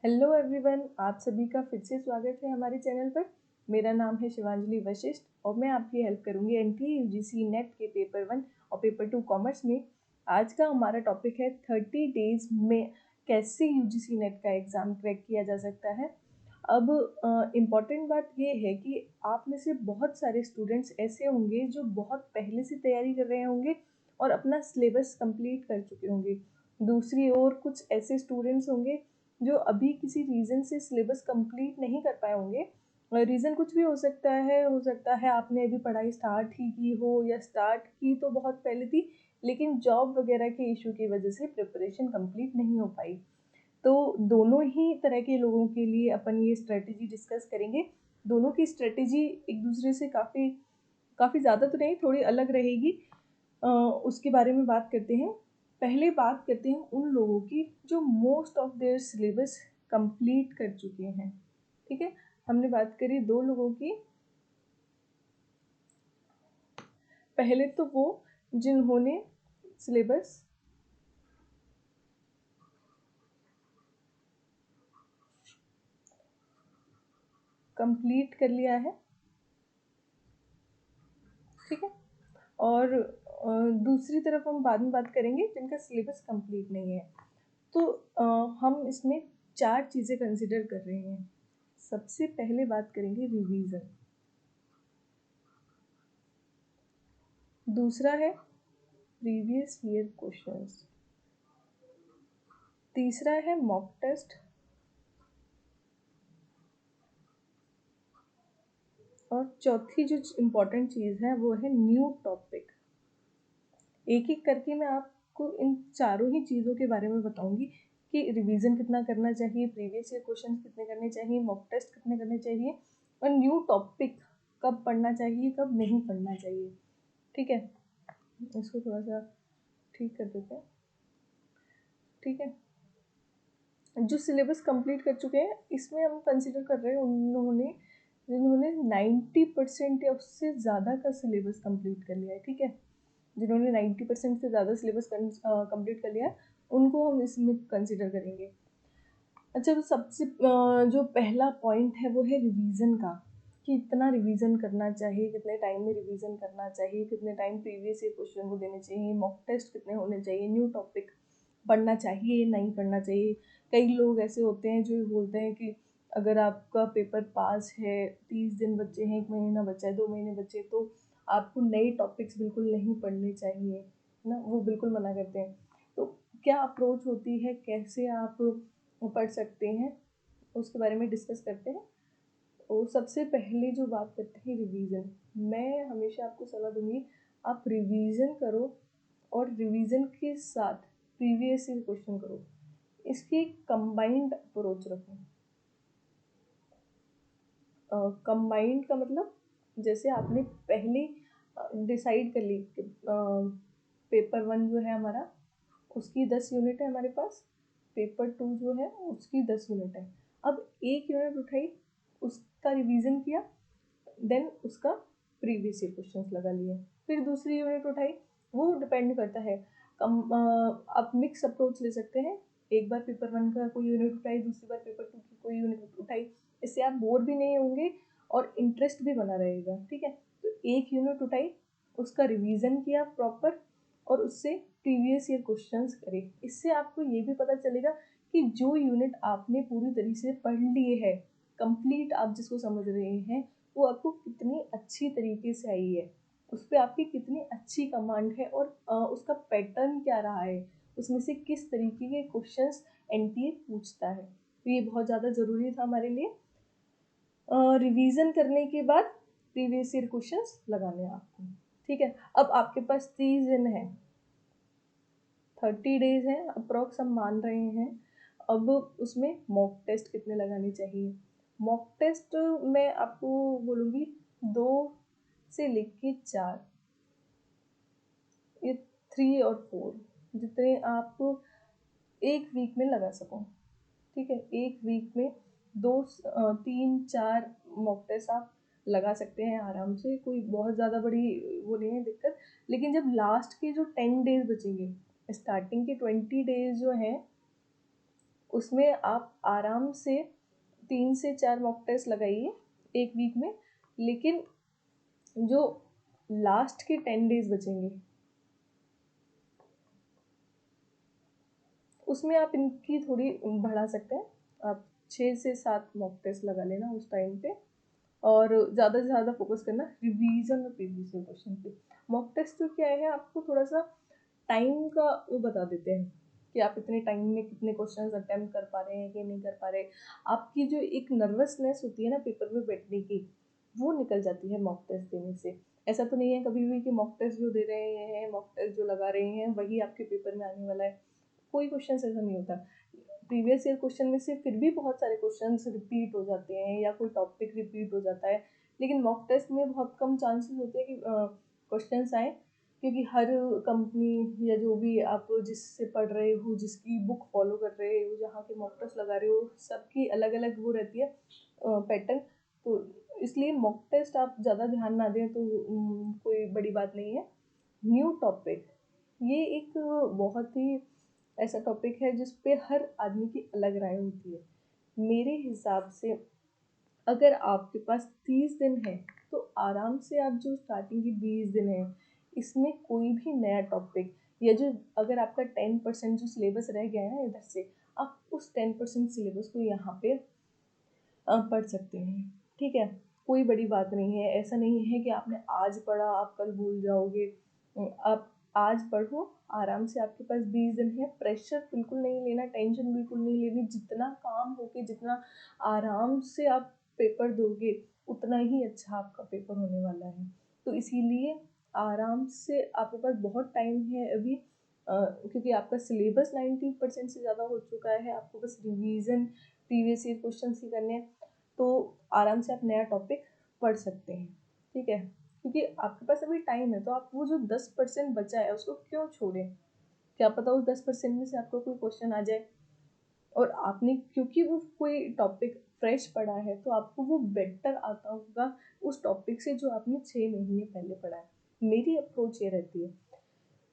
Hello everyone, आप सभी का फिर से स्वागत है हमारे चैनल पर। मेरा नाम है शिवांजलि वशिष्ठ और मैं आपकी हेल्प करूंगी एनटीए यूजीसी नेट के पेपर 1 और पेपर 2 कॉमर्स में। आज का हमारा टॉपिक है 30 डेज में कैसे यूजीसी नेट का एग्ज़ाम क्रैक किया जा सकता है। अब इम्पॉर्टेंट बात ये है कि आप में से बहुत सारे स्टूडेंट्स ऐसे होंगे जो बहुत पहले से तैयारी कर रहे होंगे और अपना सिलेबस कंप्लीट कर चुके होंगे। दूसरी ओर कुछ ऐसे स्टूडेंट्स होंगे जो अभी किसी रीज़न से सिलेबस कंप्लीट नहीं कर पाए होंगे। रीज़न कुछ भी हो सकता है आपने अभी पढ़ाई स्टार्ट ही की हो या स्टार्ट की तो बहुत पहले थी, लेकिन जॉब वगैरह के इशू की वजह से प्रिपरेशन कंप्लीट नहीं हो पाई। तो दोनों ही तरह के लोगों के लिए अपन ये स्ट्रेटजी डिस्कस करेंगे। दोनों की स्ट्रेटजी एक दूसरे से काफ़ी ज़्यादा तो नहीं, थोड़ी अलग रहेगी। उसके बारे में बात करते हैं। पहले बात करते हैं उन लोगों की जो most of their syllabus complete कर चुके हैं। ठीक है, हमने बात करी दो लोगों की। पहले तो वो जिन्होंने सिलेबस कंप्लीट कर लिया है, ठीक है। और दूसरी तरफ हम बाद में बात करेंगे जिनका सिलेबस कंप्लीट नहीं है। तो हम इसमें 4 चीज़ें कंसिडर कर रहे हैं। सबसे पहले बात करेंगे रिवीजन, दूसरा है प्रीवियस ईयर क्वेश्चंस, तीसरा है मॉक टेस्ट, और चौथी जो इम्पोर्टेंट चीज़ है वो है न्यू टॉपिक। एक एक करके मैं आपको इन चारों ही चीज़ों के बारे में बताऊंगी कि रिवीजन कितना करना चाहिए, प्रीवियस ईयर क्वेश्चन कितने करने चाहिए, मॉक टेस्ट कितने करने चाहिए, और न्यू टॉपिक कब पढ़ना चाहिए कब नहीं पढ़ना चाहिए। ठीक है, इसको थोड़ा सा ठीक कर देते हैं। ठीक है, जो सिलेबस कंप्लीट कर चुके हैं इसमें हम कंसिडर कर रहे हैं उन्होंने जिन्होंने 90% या उससे ज़्यादा का सिलेबस कंप्लीट कर लिया है। ठीक है, जिन्होंने 90% से ज़्यादा सिलेबस कंप्लीट कर लिया है उनको हम इसमें कंसिडर करेंगे। अच्छा, तो सबसे जो पहला पॉइंट है वो है रिवीजन का, कि इतना रिवीजन करना चाहिए, कितने टाइम में रिवीजन करना चाहिए, कितने टाइम प्रीवियस ईयर क्वेश्चन को देने चाहिए, मॉक टेस्ट कितने होने चाहिए, न्यू टॉपिक पढ़ना चाहिए नहीं पढ़ना चाहिए। कई लोग ऐसे होते हैं जो बोलते हैं कि अगर आपका पेपर पास है, 30 दिन बचे हैं, 1 महीना बचा है, 2 महीने बचे, तो आपको नए टॉपिक्स बिल्कुल नहीं पढ़ने चाहिए, है ना, वो बिल्कुल मना करते हैं। तो क्या अप्रोच होती है, कैसे आप पढ़ सकते हैं, उसके बारे में डिस्कस करते हैं। और सबसे पहले जो बात करते हैं रिवीजन, मैं हमेशा आपको सलाह दूंगी आप रिवीजन करो और रिवीजन के साथ प्रीवियस ईयर क्वेश्चन करो। इसकी कंबाइंड अप्रोच रखो। कंबाइंड का मतलब जैसे आपने पहले डिसाइड कर ली कि पेपर 1 जो है हमारा उसकी 10 यूनिट है हमारे पास, पेपर 2 जो है उसकी 10 यूनिट है। अब एक यूनिट उठाई, उसका रिवीजन किया, देन उसका प्रीवियस ईयर क्वेश्चंस लगा लिए। फिर दूसरी यूनिट उठाई, वो डिपेंड करता है। आप मिक्स अप्रोच ले सकते हैं। एक बार पेपर 1 का कोई यूनिट उठाई, दूसरी बार पेपर 2 की कोई यूनिट उठाई। इससे आप बोर भी नहीं होंगे और इंटरेस्ट भी बना रहेगा। ठीक है, तो एक यूनिट उठाई, उसका रिवीजन किया प्रॉपर और उससे प्रीवियस ईयर क्वेश्चंस करे। इससे आपको ये भी पता चलेगा कि जो यूनिट आपने पूरी तरीके से पढ़ लिए है, कंप्लीट आप जिसको समझ रहे हैं, वो आपको कितनी अच्छी तरीके से आई है, उस पर आपकी कितनी अच्छी कमांड है और उसका पैटर्न क्या रहा है, उसमें से किस तरीके के क्वेश्चंस एनटीए पूछता है। तो ये बहुत ज़्यादा ज़रूरी था हमारे लिए। रिवीजन करने के बाद प्रीवियस ईयर क्वेश्चंस लगाने हैं आपको। ठीक है, अब आपके पास 30 दिन है, 30 डेज हैं अप्रॉक्स हम मान रहे हैं। अब उसमें मॉक टेस्ट कितने लगाने चाहिए। मॉक टेस्ट मैं आपको बोलूँगी 2 से लेके 4, ये 3 और 4 जितने आप एक वीक में लगा सको। ठीक है, एक वीक में 3-4 मॉक टेस्ट आप लगा सकते हैं आराम से, कोई बहुत ज़्यादा बड़ी वो नहीं है दिक्कत। लेकिन जब लास्ट के जो 10 डेज बचेंगे, स्टार्टिंग के 20 डेज जो हैं उसमें आप आराम से 3 से 4 मॉक टेस्ट लगाइए एक वीक में, लेकिन जो लास्ट के 10 डेज बचेंगे उसमें आप इनकी थोड़ी बढ़ा सकते हैं। आप 6 से 7 मॉक टेस्ट लगा लेना उस टाइम पे, और ज़्यादा से ज़्यादा फोकस करना रिवीजन और प्रीवियस ईयर क्वेश्चन पे। मॉक टेस्ट तो क्या है, आपको थोड़ा सा टाइम का वो बता देते हैं कि आप इतने टाइम में कितने क्वेश्चंस अटेम्प्ट कर पा रहे हैं कि नहीं कर पा रहे। आपकी जो एक नर्वसनेस होती है ना पेपर में बैठने की, वो निकल जाती है मॉक टेस्ट देने से। ऐसा तो नहीं है कभी भी कि मॉक टेस्ट जो दे रहे हैं, मॉक टेस्ट जो लगा रहे हैं वही आपके पेपर में आने वाला है। कोई क्वेश्चन ऐसा नहीं होता। प्रीवियस ईयर क्वेश्चन में से फिर भी बहुत सारे क्वेश्चंस रिपीट हो जाते हैं या कोई टॉपिक रिपीट हो जाता है, लेकिन मॉक टेस्ट में बहुत कम चांसेस होते हैं कि क्वेश्चंस आए, क्योंकि हर कंपनी या जो भी आप जिससे पढ़ रहे हो, जिसकी बुक फॉलो कर रहे हो, जहाँ के मॉक टेस्ट लगा रहे हो, सबकी अलग अलग वो रहती है पैटर्न। तो इसलिए मॉक टेस्ट आप ज़्यादा ध्यान ना दें तो कोई बड़ी बात नहीं है। न्यू टॉपिक, ये एक बहुत ही ऐसा टॉपिक है जिस पे हर आदमी की अलग राय होती है। मेरे हिसाब से अगर आपके पास 30 दिन है तो आराम से आप जो स्टार्टिंग की 20 दिन है इसमें कोई भी नया टॉपिक, या जो अगर आपका 10% जो सिलेबस रह गया है इधर से, आप उस 10% सिलेबस को यहाँ पे पढ़ सकते हैं। ठीक है, कोई बड़ी बात नहीं है। ऐसा नहीं है कि आपने आज पढ़ा आप कल भूल जाओगे। आप आज पढ़ो आराम से, आपके पास 20 दिन है। प्रेशर बिल्कुल नहीं लेना, टेंशन बिल्कुल नहीं लेनी। जितना काम होके जितना आराम से आप पेपर दोगे उतना ही अच्छा आपका पेपर होने वाला है। तो इसीलिए आराम से, आपके पास बहुत टाइम है अभी, क्योंकि आपका सिलेबस 90% से ज़्यादा हो चुका है। आपको बस रिवीजन प्रीवियस ईयर क्वेश्चन ही करने हैं, तो आराम से आप नया टॉपिक पढ़ सकते हैं। ठीक है, क्योंकि आपके पास अभी टाइम है, तो आप वो जो 10% बचा है उसको क्यों छोड़ें। क्या पता उस 10% में से आपको कोई क्वेश्चन आ जाए, और आपने क्योंकि वो कोई टॉपिक फ्रेश पढ़ा है तो आपको वो बेटर आता होगा उस टॉपिक से जो आपने 6 महीने पहले पढ़ा है। मेरी अप्रोच ये रहती है।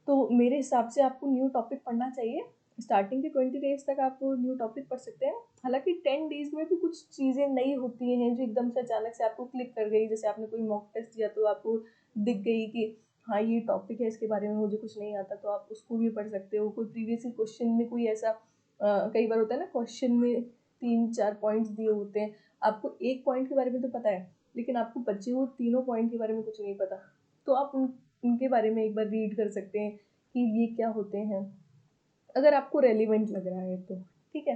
तो मेरे हिसाब से आपको न्यू टॉपिक पढ़ना चाहिए। स्टार्टिंग के 20 डेज तक आप न्यू टॉपिक पढ़ सकते हैं। हालांकि 10 डेज में भी कुछ चीज़ें नई होती हैं जो एकदम से अचानक से आपको क्लिक कर गई। जैसे आपने कोई मॉक टेस्ट दिया तो आपको दिख गई कि हाँ ये टॉपिक है, इसके बारे में मुझे कुछ नहीं आता, तो आप उसको भी पढ़ सकते हो। कोई प्रीवियस क्वेश्चन में कोई ऐसा कई बार होता है ना, क्वेश्चन में 3-4 पॉइंट्स दिए होते हैं, आपको एक पॉइंट के बारे में तो पता है लेकिन आपको बचे हुए तीनों पॉइंट के बारे में कुछ नहीं पता, तो आप उनके बारे में एक बार रीड कर सकते हैं कि ये क्या होते हैं, अगर आपको रेलिवेंट लग रहा है तो। ठीक है,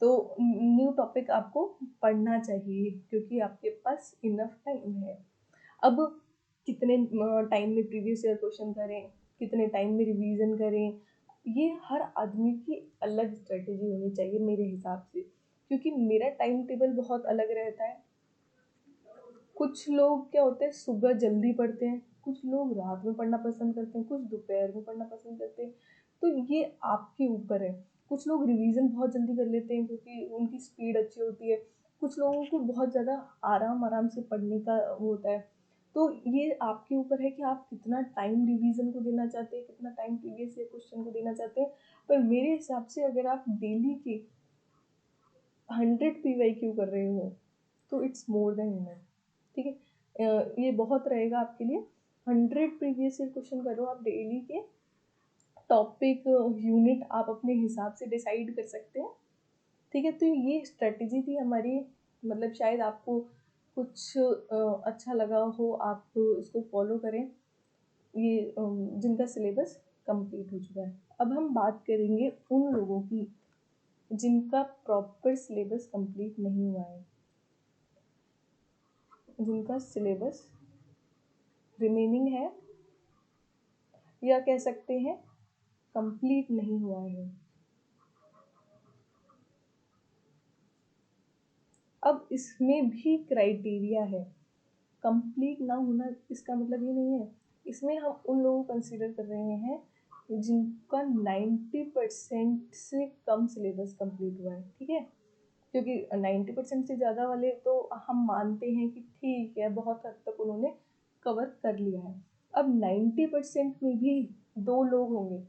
तो न्यू टॉपिक आपको पढ़ना चाहिए क्योंकि आपके पास इनफ टाइम है। अब कितने टाइम में प्रीवियस ईयर क्वेश्चन करें, कितने टाइम में रिवीजन करें, ये हर आदमी की अलग स्ट्रेटेजी होनी चाहिए मेरे हिसाब से, क्योंकि मेरा टाइम टेबल बहुत अलग रहता है। कुछ लोग क्या होते हैं सुबह जल्दी पढ़ते हैं, कुछ लोग रात में पढ़ना पसंद करते हैं, कुछ दोपहर में पढ़ना पसंद करते हैं। तो ये आपके ऊपर है। कुछ लोग रिवीजन बहुत जल्दी कर लेते हैं क्योंकि उनकी स्पीड अच्छी होती है। कुछ लोगों को बहुत ज़्यादा आराम आराम से पढ़ने का वो होता है। तो ये आपके ऊपर है कि आप कितना टाइम रिवीजन को देना चाहते हैं, कितना टाइम प्रीवियस ईयर क्वेश्चन को देना चाहते हैं। पर मेरे हिसाब से अगर आप डेली के 100 PYQ कर रहे हो तो इट्स मोर देन इनफ। ठीक है, ये बहुत रहेगा आपके लिए। 100 प्रीवियस ईयर क्वेश्चन करो आप डेली के। टॉपिक यूनिट आप अपने हिसाब से डिसाइड कर सकते हैं। ठीक है, तो ये स्ट्रेटजी थी हमारी। मतलब शायद आपको कुछ अच्छा लगा हो, आप इसको फॉलो करें। ये जिनका सिलेबस कंप्लीट हो चुका है। अब हम बात करेंगे उन लोगों की जिनका प्रॉपर सिलेबस कंप्लीट नहीं हुआ है, जिनका सिलेबस रिमेनिंग है, या कह सकते हैं कंप्लीट नहीं हुआ है। अब इसमें भी क्राइटेरिया है। कंप्लीट ना होना इसका मतलब ये नहीं है। इसमें हम उन लोगों को कंसीडर कर रहे हैं जिनका 90% से कम सिलेबस कंप्लीट हुआ है। ठीक है, क्योंकि 90% से ज़्यादा वाले तो हम मानते हैं कि ठीक है बहुत हद तक उन्होंने कवर कर लिया है। अब 90% में भी 2 लोग होंगे,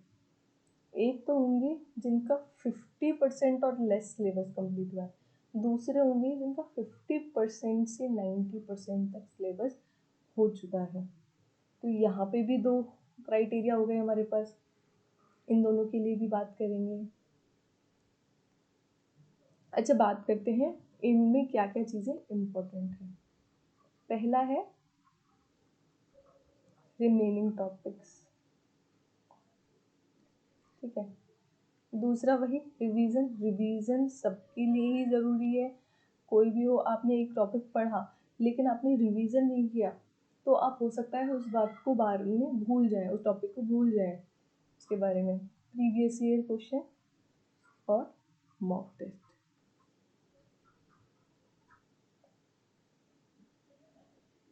एक तो होंगे जिनका 50% और लेस सिलेबस कंप्लीट हुआ है, दूसरे होंगे जिनका 50% से 90% तक सिलेबस हो चुका है। तो यहाँ पे भी दो क्राइटेरिया हो गए हमारे पास, इन दोनों के लिए भी बात करेंगे। अच्छा, बात करते हैं इनमें क्या क्या चीज़ें इम्पोर्टेंट हैं। पहला है रिमेनिंग टॉपिक्स, ठीक है। दूसरा वही रिवीजन, रिवीजन सबके लिए ही ज़रूरी है। कोई भी हो, आपने एक टॉपिक पढ़ा लेकिन आपने रिवीजन नहीं किया तो आप हो सकता है उस बात को बारे में भूल जाएं, उस टॉपिक को भूल जाएं, उसके बारे में। प्रीवियस ईयर क्वेश्चन और मॉक टेस्ट।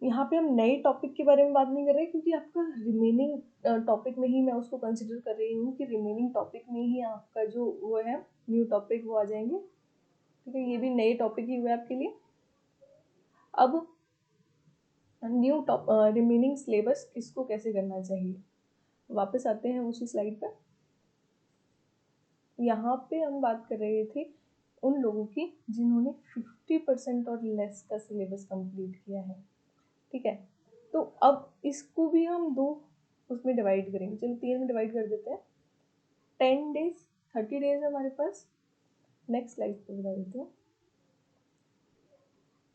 यहाँ पे हम नए टॉपिक के बारे में बात नहीं कर रहे क्योंकि आपका रिमेनिंग टॉपिक में ही मैं उसको कंसिडर कर रही हूँ कि रिमेनिंग टॉपिक में ही आपका जो वो है न्यू टॉपिक वो आ जाएंगे, ठीक है। ये भी नए टॉपिक ही हुए आपके लिए। अब न्यू रिमेनिंग सिलेबस किसको कैसे करना चाहिए, वापस आते हैं उसी स्लाइड पर। यहाँ पे हम बात कर रहे थे उन लोगों की जिन्होंने 50% और लेस का सिलेबस कंप्लीट किया है, ठीक है। तो अब इसको भी हम दो उसमें डिवाइड करेंगे, चलो 3 में डिवाइड कर देते हैं। 10 डेज 30 डेज है हमारे पास, नेक्स्ट स्लाइड पे बता देती हूँ।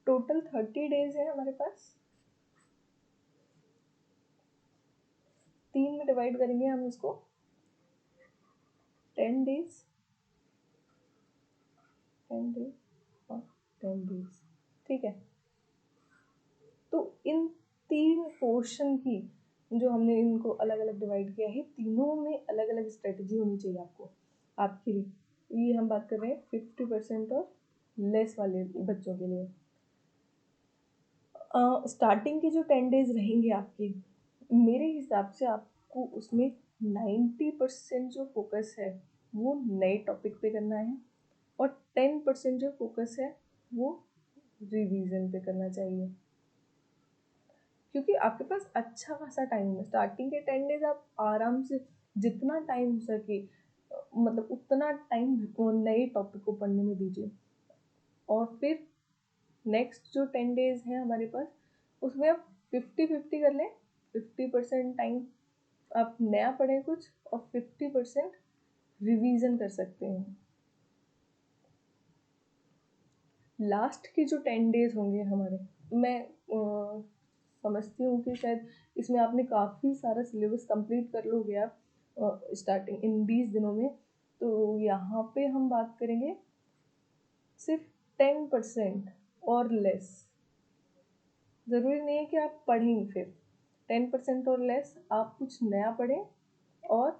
टोटल 30 डेज है हमारे पास, 3 में डिवाइड करेंगे हम इसको। 10 डेज 10 डेज और 10 डेज, ठीक है। तो इन 3 पोर्शन की जो हमने इनको अलग अलग डिवाइड किया है, तीनों में अलग अलग स्ट्रेटजी होनी चाहिए आपको, आपके लिए। ये हम बात कर रहे हैं 50% और लेस वाले बच्चों के लिए। स्टार्टिंग के जो 10 डेज रहेंगे आपके, मेरे हिसाब से आपको उसमें 90% जो फोकस है वो नए टॉपिक पे करना है और 10% जो फोकस है वो रिवीजन पे करना चाहिए, क्योंकि आपके पास अच्छा खासा टाइम है। स्टार्टिंग के 10 डेज आप आराम से जितना टाइम हो सके मतलब उतना टाइम नए टॉपिक को पढ़ने में दीजिए। और फिर नेक्स्ट जो 10 डेज हैं हमारे पास, उसमें आप 50-50 कर लें। 50% टाइम आप नया पढ़ें कुछ और 50% रिवीजन कर सकते हैं। लास्ट के जो 10 डेज होंगे हमारे, मैं समझती हूँ कि शायद इसमें आपने काफ़ी सारा सिलेबस कंप्लीट कर लोगे आप स्टार्टिंग इन 20 दिनों में। तो यहाँ पे हम बात करेंगे सिर्फ 10% और लेस। ज़रूरी नहीं है कि आप पढ़ेंगे, फिर 10% और लेस आप कुछ नया पढ़ें और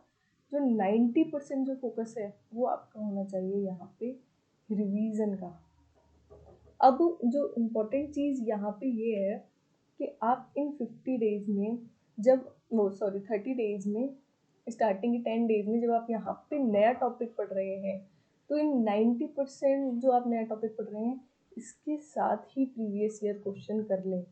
जो 90% जो फोकस है वो आपका होना चाहिए यहाँ पे रिवीजन का। अब जो इम्पोर्टेंट चीज़ यहाँ पे ये है कि आप इन 50 डेज में जब वो सॉरी 30 डेज में स्टार्टिंग के 10 डेज में जब आप यहाँ पे नया टॉपिक पढ़ रहे हैं, तो इन 90% जो आप नया टॉपिक पढ़ रहे हैं इसके साथ ही प्रीवियस ईयर क्वेश्चन कर लें।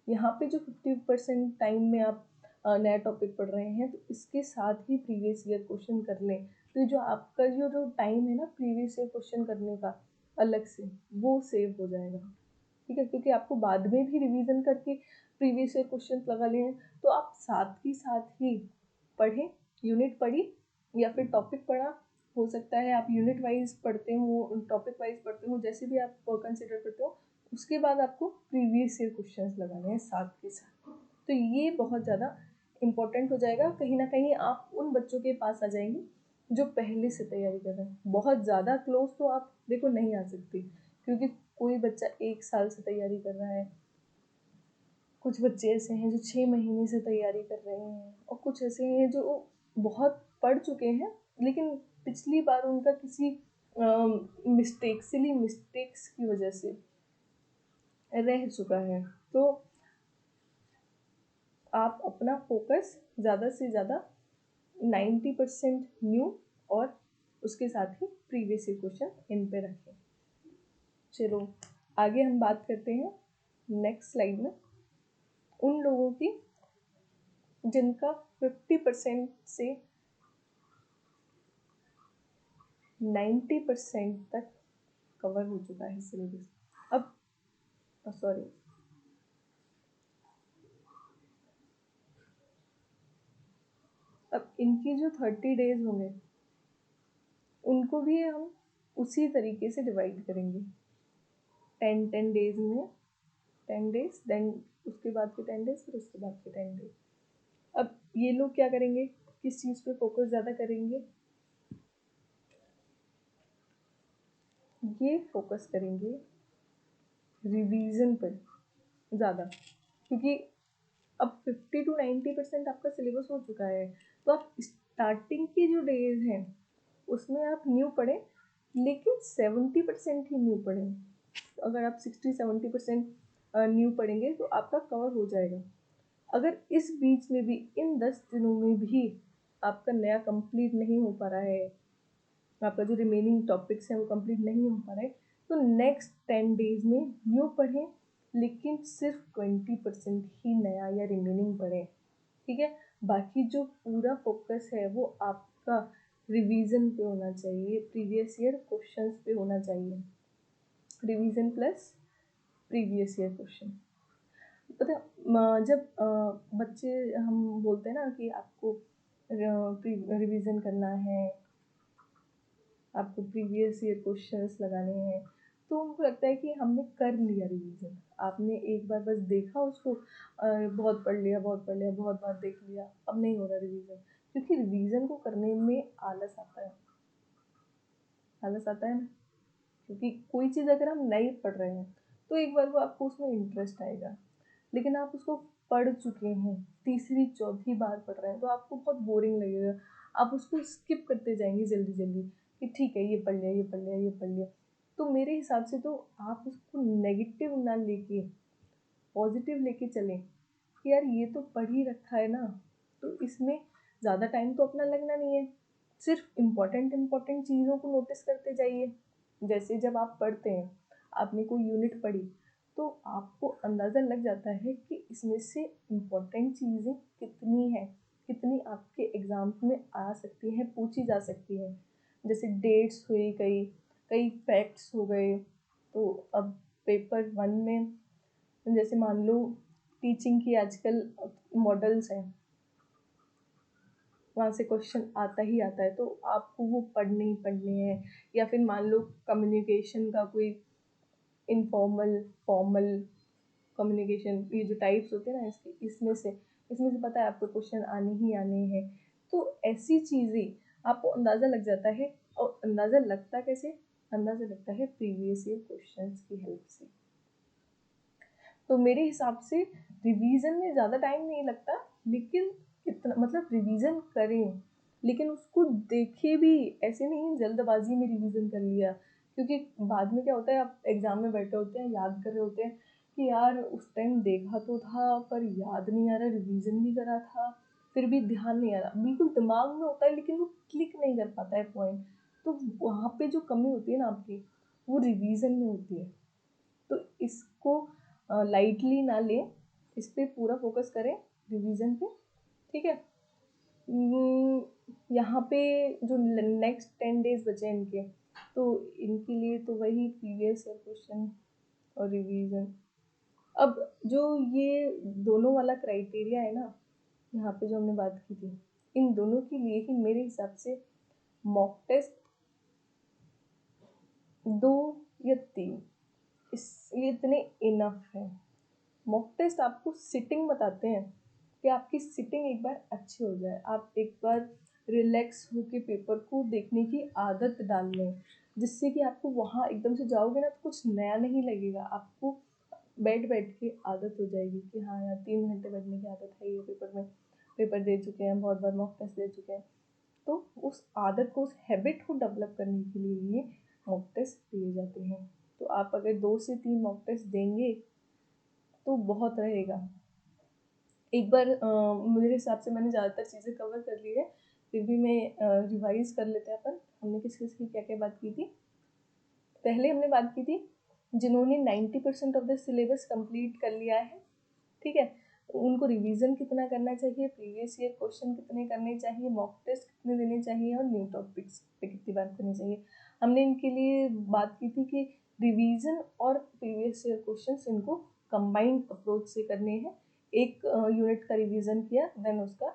यहाँ पे जो 50% टाइम में आप नया टॉपिक पढ़ रहे हैं तो इसके साथ ही प्रीवियस ईयर क्वेश्चन कर लें। तो जो आपका जो टाइम है ना प्रीवियस ईयर क्वेश्चन करने का अलग से, वो सेव हो जाएगा, ठीक है। क्योंकि आपको बाद में भी रिवीजन करके प्रीवियस ईयर क्वेश्चन लगा लें, तो आप साथ ही पढ़ें। यूनिट पढ़ी या फिर टॉपिक पढ़ा, हो सकता है आप यूनिट वाइज पढ़ते हो, टॉपिक वाइज पढ़ते हो, जैसे भी आप कंसिडर करते हो। उसके बाद आपको प्रीवियस ईयर क्वेश्चंस लगाने हैं साथ के साथ। तो ये बहुत ज़्यादा इम्पोर्टेंट हो जाएगा। कहीं ना कहीं आप उन बच्चों के पास आ जाएंगे जो पहले से तैयारी कर रहे हैं। बहुत ज़्यादा क्लोज तो आप देखो नहीं आ सकते, क्योंकि कोई बच्चा 1 साल से तैयारी कर रहा है, कुछ बच्चे ऐसे हैं जो 6 महीने से तैयारी कर रहे हैं, और कुछ ऐसे हैं जो बहुत पढ़ चुके हैं लेकिन पिछली बार उनका किसी मिस्टेक्स की वजह से रह चुका है। तो आप अपना फोकस ज़्यादा से ज़्यादा 90% न्यू और उसके साथ ही प्रीवियस ईयर क्वेश्चन इन पे रखें। चलो आगे हम बात करते हैं नेक्स्ट स्लाइड में उन लोगों की जिनका 50% से 90% तक कवर हो चुका है सिलेबस। अब सॉरी, अब इनकी जो 30 डेज होंगे उनको भी हम उसी तरीके से डिवाइड करेंगे। 10 डेज में 10 डेज, देन उसके बाद के 10 डेज, फिर उसके बाद के 10 डेज। अब ये लोग क्या करेंगे, किस चीज़ पे फोकस ज़्यादा करेंगे, ये फोकस करेंगे रिवीजन पर ज़्यादा, क्योंकि अब 50 to 90% आपका सिलेबस हो चुका है। तो आप स्टार्टिंग की जो डेज हैं उसमें आप न्यू पढ़ें, लेकिन 70% ही न्यू पढ़ें। अगर आप 60-70% न्यू पढ़ेंगे तो आपका कवर हो जाएगा। अगर इस बीच में भी, इन 10 दिनों में भी आपका नया कंप्लीट नहीं हो पा रहा है, आपका जो रिमेनिंग टॉपिक्स हैं वो कंप्लीट नहीं हो पा रहे, तो नेक्स्ट 10 डेज में न्यू पढ़ें, लेकिन सिर्फ 20% ही नया या रिमेनिंग पढ़ें, ठीक है। बाकी जो पूरा फोकस है वो आपका रिवीजन पे होना चाहिए, प्रीवियस ईयर क्वेश्चंस पे होना चाहिए। Revision plus previous year question. पता जब बच्चे, हम बोलते हैं ना कि आपको रिवीजन करना है, आपको प्रीवियस ईयर क्वेश्चंस लगाने हैं, तो उनको लगता है कि हमने कर लिया रिवीजन। आपने एक बार बस देखा उसको, बहुत पढ़ लिया, बहुत पढ़ लिया, बहुत बार देख लिया, अब नहीं हो रहा रिवीजन। क्योंकि रिवीजन को करने में आलस आता है, आलस आता है ना। क्योंकि कोई चीज़ अगर हम नहीं पढ़ रहे हैं तो एक बार वो आपको उसमें इंटरेस्ट आएगा, लेकिन आप उसको पढ़ चुके हैं, तीसरी चौथी बार पढ़ रहे हैं, तो आपको बहुत बोरिंग लगेगा। आप उसको स्किप करते जाएंगे जल्दी जल्दी कि ठीक है, ये पढ़ लिया, ये पढ़ लिया, ये पढ़ लिया। तो मेरे हिसाब से तो आप उसको नेगेटिव ना लेके पॉजिटिव लेके चलें कि यार ये तो पढ़ ही रखा है ना, तो इसमें ज़्यादा टाइम तो अपना लगना नहीं है, सिर्फ इम्पॉर्टेंट चीज़ों को नोटिस करते जाइए। जैसे जब आप पढ़ते हैं, आपने कोई यूनिट पढ़ी, तो आपको अंदाज़ा लग जाता है कि इसमें से इम्पोर्टेंट चीज़ें कितनी हैं, कितनी आपके एग्ज़ाम में आ सकती हैं, पूछी जा सकती हैं। जैसे डेट्स हुई, कई कई फैक्ट्स हो गए। तो अब पेपर 1 में जैसे मान लो टीचिंग की आजकल मॉडल्स हैं, वहाँ से क्वेश्चन आता ही आता है, तो आपको वो पढ़ने ही पढ़ने हैं। या फिर मान लो कम्युनिकेशन का कोई इनफॉर्मल, फॉर्मल कम्युनिकेशन, ये जो टाइप्स होते हैं ना, इसमें से पता है आपको क्वेश्चन आने ही आने हैं। तो ऐसी चीज़ें आपको अंदाज़ा लग जाता है। और अंदाज़ा लगता कैसे, अंदाज़ा लगता है प्रीवियस ईयर क्वेश्चंस की हेल्प से। तो मेरे हिसाब से रिवीजन में ज़्यादा टाइम नहीं लगता, लेकिन इतना मतलब रिवीजन करें, लेकिन उसको देखे भी, ऐसे नहीं जल्दबाजी में रिवीजन कर लिया। क्योंकि बाद में क्या होता है, आप एग्ज़ाम में बैठे होते हैं, याद कर रहे होते हैं कि यार उस टाइम देखा तो था पर याद नहीं आ रहा, रिवीजन भी करा था फिर भी ध्यान नहीं आ रहा, बिल्कुल दिमाग में होता है लेकिन वो क्लिक नहीं कर पाता है पॉइंट। तो वहाँ पे जो कमी होती है ना आपकी, वो रिवीजन में होती है। तो इसको लाइटली ना लें, इस पर पूरा फोकस करें, रिवीजन पे, ठीक है। यहाँ पे जो नेक्स्ट 10 डेज बचे हैं इनके, तो इनके लिए तो वही प्रीवियस ईयर क्वेश्चन और रिवीजन। अब जो ये दोनों वाला क्राइटेरिया है ना, यहाँ पे जो हमने बात की थी, इन दोनों के लिए ही मेरे हिसाब से मॉक टेस्ट 2 या 3 ये इतने इनफ है। मॉक टेस्ट आपको सिटिंग बताते हैं कि आपकी सिटिंग एक बार अच्छी हो जाए, आप एक बार रिलैक्स होकर पेपर को देखने की आदत डाल लें, जिससे कि आपको वहाँ एकदम से जाओगे ना तो कुछ नया नहीं लगेगा, आपको बैठ बैठ के आदत हो जाएगी कि हाँ यार 3 घंटे बैठने की आदत है, ये पेपर में पेपर दे चुके हैं, बहुत बार मॉक टेस्ट दे चुके हैं। तो उस आदत को, उस हैबिट को डेवलप करने के लिए ये मॉक टेस्ट दिए जाते हैं। तो आप अगर 2 से 3 मॉक टेस्ट देंगे तो बहुत रहेगा। एक बार मेरे हिसाब से मैंने ज़्यादातर चीज़ें कवर कर ली है, फिर भी मैं रिवाइज कर लेते हैं अपन, हमने किस किस की क्या क्या बात की थी। पहले हमने बात की थी जिन्होंने 90% ऑफ द सिलेबस कंप्लीट कर लिया है, ठीक है, उनको रिवीजन कितना करना चाहिए, प्रीवियस ईयर क्वेश्चन कितने करने चाहिए, मॉक टेस्ट कितने देने चाहिए और न्यू टॉपिक्स पे कितनी बात करनी चाहिए। हमने इनके लिए बात की थी कि रिवीजन और प्रीवियस ईयर क्वेश्चंस इनको कंबाइंड अप्रोच से करने हैं। एक यूनिट का रिवीजन किया, देन उसका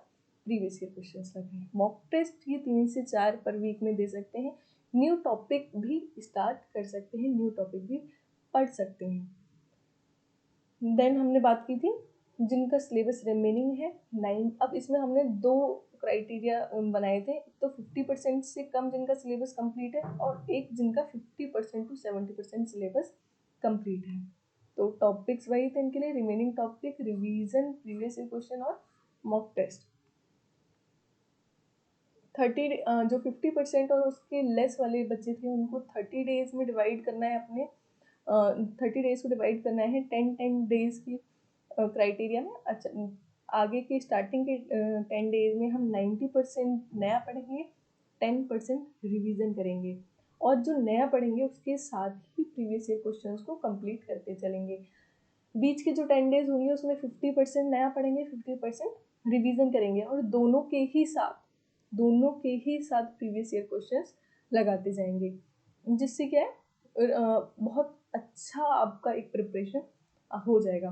प्रीवियस ईयर क्वेश्चंस लगाए। मॉक टेस्ट ये 3 से 4 पर वीक में दे सकते हैं। न्यू टॉपिक भी स्टार्ट कर सकते हैं, न्यू टॉपिक भी पढ़ सकते हैं। देन हमने बात की थी जिनका सिलेबस रिमेनिंग है 9। अब इसमें हमने 2 क्राइटेरिया बनाए थे, तो 50% से कम जिनका सिलेबस कंप्लीट है और एक जिनका 50% टू 70% सिलेबस कंप्लीट है। तो टॉपिक्स वही थे इनके लिए, remaining topic, revision, previous year question और मॉक टेस्ट। 30 जो 50% और उसके लेस वाले बच्चे थे उनको 30 डेज में डिवाइड करना है अपने 30 डेज को डिवाइड करना है 10 डेज की क्राइटेरिया में। अच्छा, आगे के स्टार्टिंग के 10 डेज में हम 90% नया पढ़ेंगे, 10% रिवीजन करेंगे और जो नया पढ़ेंगे उसके साथ ही प्रीवियस ईयर क्वेश्चंस को कंप्लीट करते चलेंगे। बीच के जो 10 डेज होंगे उसमें 50% नया पढ़ेंगे, 50% रिवीजन करेंगे और दोनों के ही साथ प्रीवियस ईयर क्वेश्चंस लगाते जाएंगे, जिससे क्या है बहुत अच्छा आपका एक प्रिपरेशन हो जाएगा।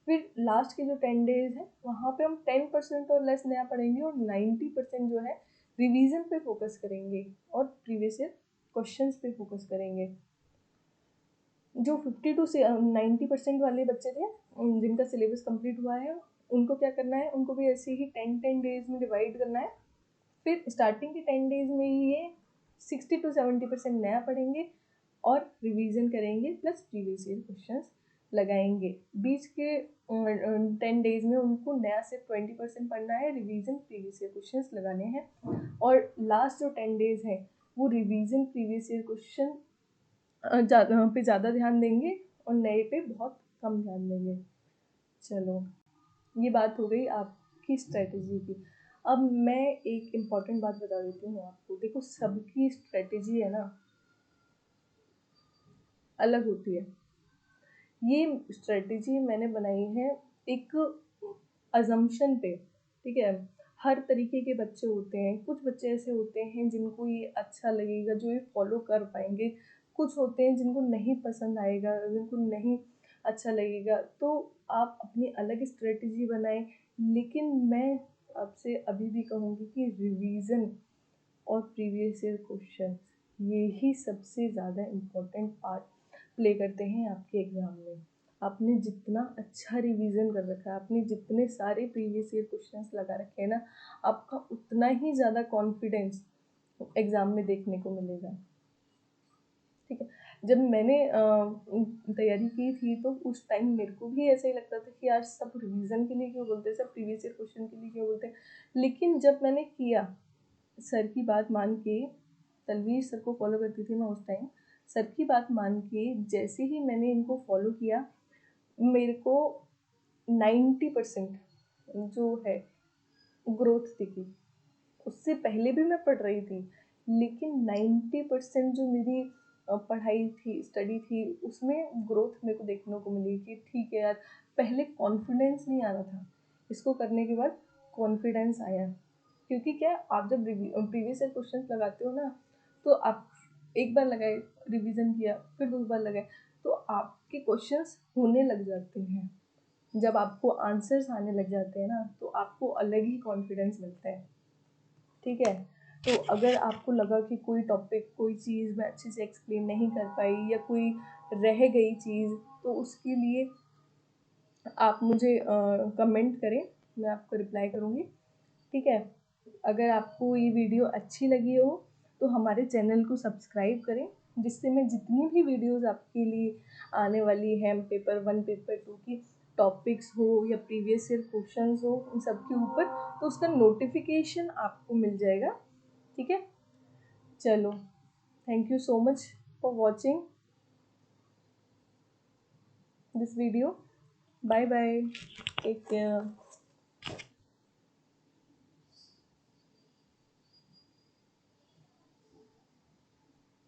फिर लास्ट के जो 10 डेज हैं वहाँ पे हम 10% और लेस नया पढ़ेंगे और 90% जो है रिवीजन पे फोकस करेंगे और प्रीवियस ईयर क्वेश्चंस पे फोकस करेंगे। जो 50 टू 90% वाले बच्चे थे जिनका सिलेबस कंप्लीट हुआ है उनको क्या करना है, उनको भी ऐसे ही 10 डेज में डिवाइड करना है। फिर स्टार्टिंग के 10 डेज में ये 60 टू 70% नया पढ़ेंगे और रिवीजन करेंगे प्लस प्रीवियस ईयर क्वेश्चंस लगाएंगे। बीच के 10 डेज में उनको नया सिर्फ 20% पढ़ना है, रिवीजन प्रीवियस ईयर क्वेश्चंस लगाने हैं और लास्ट जो 10 डेज है वो रिवीजन प्रीवियस ईयर क्वेश्चन पे ज़्यादा ध्यान देंगे और नए पे बहुत कम ध्यान देंगे। चलो, ये बात हो गई आपकी स्ट्रेटजी की। अब मैं एक इम्पॉर्टेंट बात बता देती हूँ आपको। देखो, सबकी स्ट्रेटजी है ना अलग होती है। ये स्ट्रेटजी मैंने बनाई है एक अजम्पशन पे, ठीक है। हर तरीके के बच्चे होते हैं, कुछ बच्चे ऐसे होते हैं जिनको ये अच्छा लगेगा, जो ये फॉलो कर पाएंगे, कुछ होते हैं जिनको नहीं पसंद आएगा, जिनको नहीं अच्छा लगेगा। तो आप अपनी अलग स्ट्रेटजी बनाएं, लेकिन मैं आपसे अभी भी कहूँगी कि रिवीजन और प्रीवियस ईयर क्वेश्चन ये ही सबसे ज़्यादा इम्पोर्टेंट पार्ट प्ले करते हैं आपके एग्ज़ाम में। आपने जितना अच्छा रिवीजन कर रखा है, आपने जितने सारे प्रीवियस ईयर क्वेश्चंस लगा रखे हैं ना, आपका उतना ही ज़्यादा कॉन्फिडेंस एग्ज़ाम में देखने को मिलेगा, ठीक है। जब मैंने तैयारी की थी तो उस टाइम मेरे को भी ऐसा ही लगता था कि यार सब रिवीजन के लिए क्यों बोलते हैं, सब प्रीवियस ईयर क्वेश्चन के लिए क्यों बोलते हैं। लेकिन जब मैंने किया, सर की बात मान के, तलवीर सर को फॉलो करती थी मैं उस टाइम, सर की बात मान के जैसे ही मैंने इनको फॉलो किया, मेरे को 90% जो है ग्रोथ दिखी। उससे पहले भी मैं पढ़ रही थी, लेकिन 90% जो मेरी पढ़ाई थी, स्टडी थी, उसमें ग्रोथ मेरे को देखने को मिली कि ठीक है यार, पहले कॉन्फिडेंस नहीं आ रहा था, इसको करने के बाद कॉन्फिडेंस आया। क्योंकि क्या, आप जब प्रीवियस ईयर क्वेश्चन लगाते हो ना, तो आप एक बार लगाए, रिवीजन किया, फिर 2 बार लगाए, तो आपके क्वेश्चंस होने लग जाते हैं। जब आपको आंसर्स आने लग जाते हैं ना, तो आपको अलग ही कॉन्फिडेंस मिलता है, ठीक है। तो अगर आपको लगा कि कोई टॉपिक, कोई चीज़ मैं अच्छे से एक्सप्लेन नहीं कर पाई या कोई रह गई चीज़, तो उसके लिए आप मुझे कमेंट करें, मैं आपको रिप्लाई करूँगी, ठीक है। अगर आपको ये वीडियो अच्छी लगी हो तो हमारे चैनल को सब्सक्राइब करें, जिससे मैं जितनी भी वीडियोस आपके लिए आने वाली हैं, पेपर 1 पेपर 2 की टॉपिक्स हो या प्रीवियस ईयर क्वेश्चंस हो, उन सब के ऊपर, तो उसका नोटिफिकेशन आपको मिल जाएगा, ठीक है। चलो, thank you so much for watching this video. Bye bye, take care.